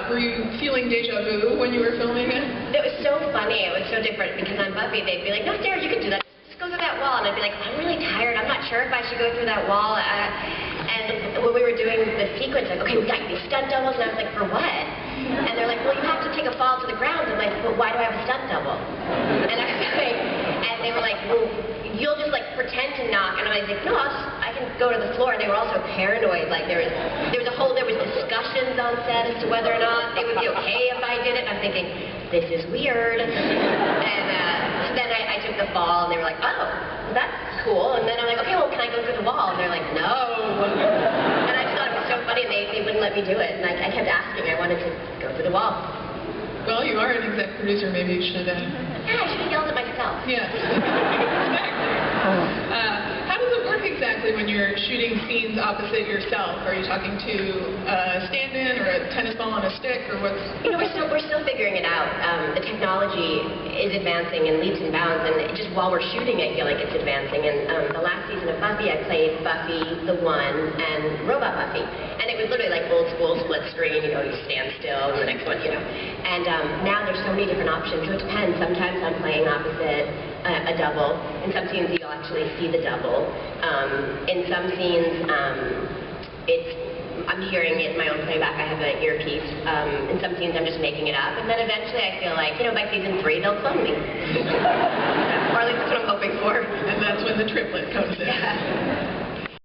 Were you feeling deja vu when you were filming it? It was so funny. It was so different because on Buffy they'd be like, no, Sarah, you can do that. Just go through that wall. And I'd be like, I'm really tired. I'm not sure if I should go through that wall. And when we were doing the sequence, like, okay, we got these stunt doubles. And I was like, for what? And they're like, well, you have to take a fall to the ground. I'm like, but why do I have a stunt double? And I was like, and they were like, well, you'll just like pretend to knock. And I was like, no, I can go to the floor. And they were also paranoid. Like there was discussions on set as to whether or not they would be okay if I did it. And I'm thinking, this is weird. And so then I took the fall, and they were like, oh, well, that's cool. And then I'm like, okay, well, can I go through the wall? And they're like, no. And I just thought it was so funny, and they wouldn't let me do it. And I kept asking. I wanted to go through the wall. Well, you are an exec producer. Maybe you should. Yeah, I should have yelled at myself. Yeah. Exactly. How does it work exactly when you're shooting scenes opposite yourself? Are you talking to a stand-in or a tennis ball on a stick, or what's? You know, we're still figuring it out. The technology is advancing in leaps and bounds, and just while we're shooting, I feel like it's advancing. And the last season of Buffy, I played Buffy, the One, and Robot Buffy, and it was literally like old school split screen. You know, you stand still, and the next one, you know. And now there's so many different options, so it depends. Sometimes I'm playing opposite a double. In some scenes, you'll actually see the double. In some scenes, I'm hearing it in my own playback. I have an earpiece. In some scenes, I'm just making it up. And then eventually, I feel like, you know, by season 3, they'll clone me. Or at least that's what I'm hoping for. And that's when the triplet comes in. Yeah.